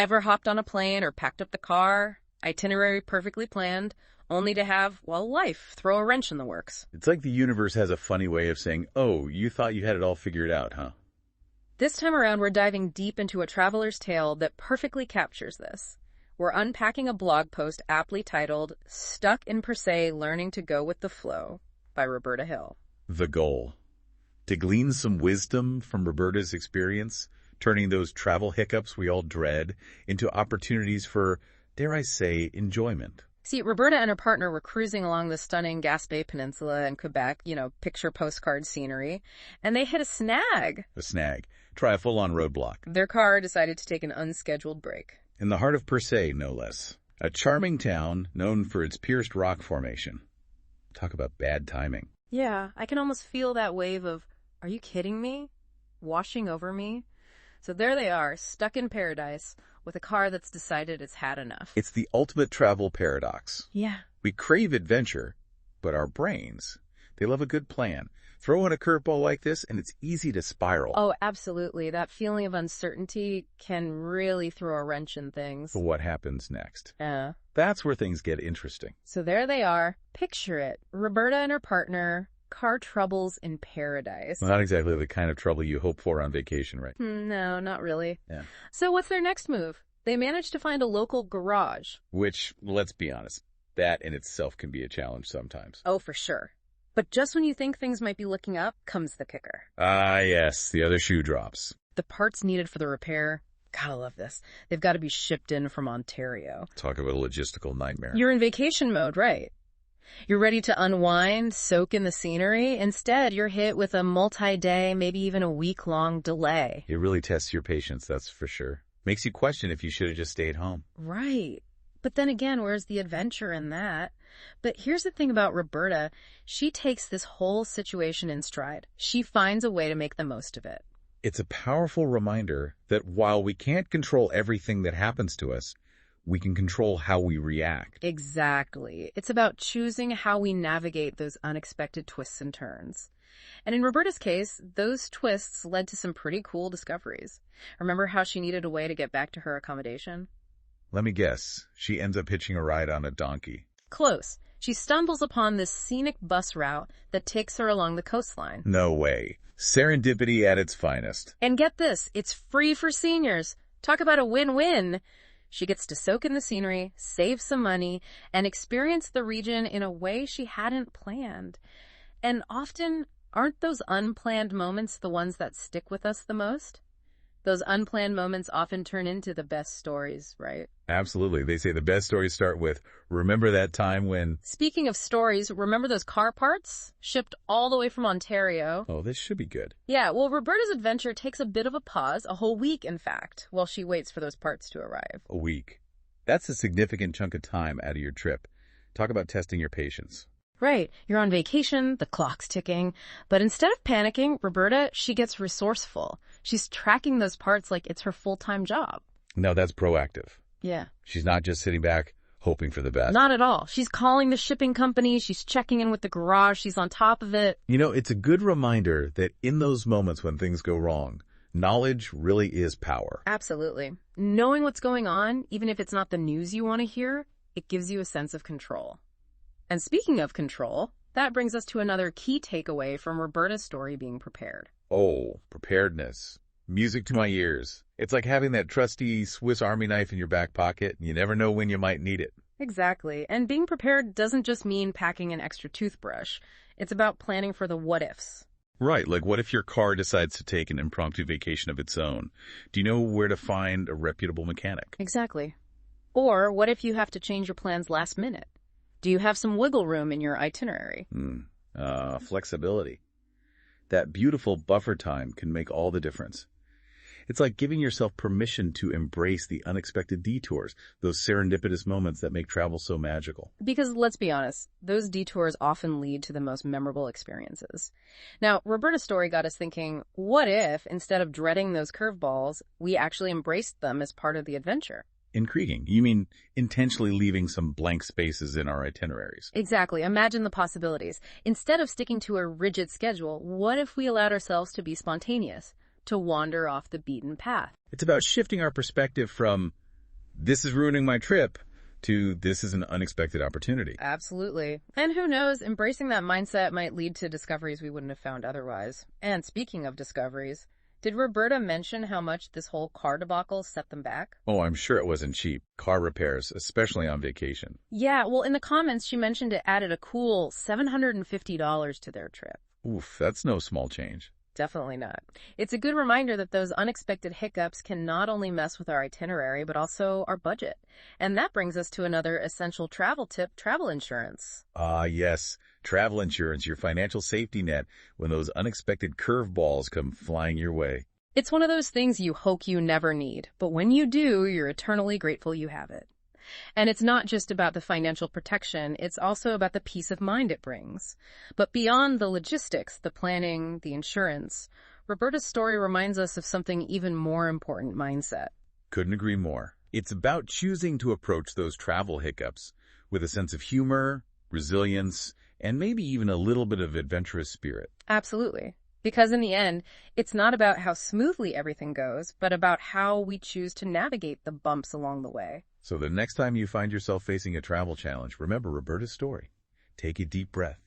Ever hopped on a plane or packed up the car, itinerary perfectly planned, only to have, well, life throw a wrench in the works? It's like the universe has a funny way of saying, oh, you thought you had it all figured out, huh? This time around, we're diving deep into a traveler's tale that perfectly captures this. We're unpacking a blog post aptly titled, Stuck in Percé, Learning to Go with the Flow, by Roberta Hill. The goal. To glean some wisdom from Roberta's experience, turning those travel hiccups we all dread into opportunities for, dare I say, enjoyment. See, Roberta and her partner were cruising along the stunning Gaspé Peninsula in Quebec, picture postcard scenery, and they hit a snag. A snag. Try a full-on roadblock. Their car decided to take an unscheduled break. In the heart of Percé, no less. A charming town known for its pierced rock formation. Talk about bad timing. Yeah, I can almost feel that wave of, are you kidding me? Washing over me. So there they are, stuck in paradise, with a car that's decided it's had enough. It's the ultimate travel paradox. Yeah. We crave adventure, but our brains, they love a good plan. Throw in a curveball like this, and it's easy to spiral. Oh, absolutely. That feeling of uncertainty can really throw a wrench in things. But what happens next? Yeah. That's where things get interesting. So there they are. Picture it. Roberta and her partner, car troubles in paradise. Not exactly the kind of trouble you hope for on vacation, right? No, not really. Yeah. So what's their next move? They managed to find a local garage. Which, let's be honest, that in itself can be a challenge sometimes. Oh, for sure. But just when you think things might be looking up, comes the kicker. Ah, yes, the other shoe drops. The parts needed for the repair, gotta love this. They've got to be shipped in from Ontario. Talk about a logistical nightmare. You're in vacation mode, right? You're ready to unwind, soak in the scenery. Instead, you're hit with a multi-day, maybe even a week-long delay. It really tests your patience, that's for sure. Makes you question if you should have just stayed home. Right. But then again, where's the adventure in that? But here's the thing about Roberta. She takes this whole situation in stride. She finds a way to make the most of it. It's a powerful reminder that while we can't control everything that happens to us, we can control how we react. Exactly. It's about choosing how we navigate those unexpected twists and turns. And in Roberta's case, those twists led to some pretty cool discoveries. Remember how she needed a way to get back to her accommodation? Let me guess. She ends up hitching a ride on a donkey. Close. She stumbles upon this scenic bus route that takes her along the coastline. No way. Serendipity at its finest. And get this, it's free for seniors. Talk about a win-win. She gets to soak in the scenery, save some money, and experience the region in a way she hadn't planned. And often, aren't those unplanned moments the ones that stick with us the most? Those unplanned moments often turn into the best stories, right? Absolutely. They say the best stories start with, remember that time when... Speaking of stories, remember those car parts? Shipped all the way from Ontario. Oh, this should be good. Yeah, well, Roberta's adventure takes a bit of a pause, a whole week, in fact, while she waits for those parts to arrive. A week. That's a significant chunk of time out of your trip. Talk about testing your patience. Right. You're on vacation, the clock's ticking. But instead of panicking, Roberta, she gets resourceful. She's tracking those parts like it's her full-time job. Now that's proactive. Yeah. She's not just sitting back, hoping for the best. Not at all. She's calling the shipping company. She's checking in with the garage. She's on top of it. You know, it's a good reminder that in those moments when things go wrong, knowledge really is power. Absolutely. Knowing what's going on, even if it's not the news you want to hear, it gives you a sense of control. And speaking of control, that brings us to another key takeaway from Roberta's story being prepared. Oh, preparedness. Music to my ears. It's like having that trusty Swiss Army knife in your back pocket, and you never know when you might need it. Exactly. And being prepared doesn't just mean packing an extra toothbrush. It's about planning for the what-ifs. Right, like what if your car decides to take an impromptu vacation of its own? Do you know where to find a reputable mechanic? Exactly. Or what if you have to change your plans last minute? Do you have some wiggle room in your itinerary? Flexibility. That beautiful buffer time can make all the difference. It's like giving yourself permission to embrace the unexpected detours, those serendipitous moments that make travel so magical. Because let's be honest, those detours often lead to the most memorable experiences. Now, Roberta's story got us thinking, what if, instead of dreading those curveballs, we actually embraced them as part of the adventure? Intriguing. You mean intentionally leaving some blank spaces in our itineraries? Exactly. Imagine the possibilities. Instead of sticking to a rigid schedule, what if we allowed ourselves to be spontaneous, to wander off the beaten path? It's about shifting our perspective from, this is ruining my trip, to this is an unexpected opportunity. Absolutely. And who knows, embracing that mindset might lead to discoveries we wouldn't have found otherwise. And speaking of discoveries, did Roberta mention how much this whole car debacle set them back? Oh, I'm sure it wasn't cheap. Car repairs, especially on vacation. Yeah, well, in the comments, she mentioned it added a cool $750 to their trip. Oof, that's no small change. Definitely not. It's a good reminder that those unexpected hiccups can not only mess with our itinerary, but also our budget. And that brings us to another essential travel tip, travel insurance. Ah, yes. Travel insurance, your financial safety net when those unexpected curveballs come flying your way. It's one of those things you hope you never need, but when you do, you're eternally grateful you have it. And it's not just about the financial protection, it's also about the peace of mind it brings. But beyond the logistics, the planning, the insurance, Roberta's story reminds us of something even more important: mindset. Couldn't agree more. It's about choosing to approach those travel hiccups with a sense of humor, resilience, and maybe even a little bit of adventurous spirit. Absolutely. Because in the end, it's not about how smoothly everything goes, but about how we choose to navigate the bumps along the way. So the next time you find yourself facing a travel challenge, remember Roberta's story. Take a deep breath.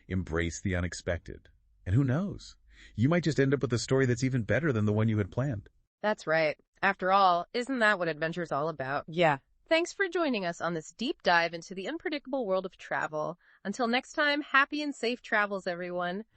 Embrace the unexpected. And who knows? You might just end up with a story that's even better than the one you had planned. That's right. After all, isn't that what adventure's all about? Yeah. Thanks for joining us on this deep dive into the unpredictable world of travel. Until next time, happy and safe travels, everyone.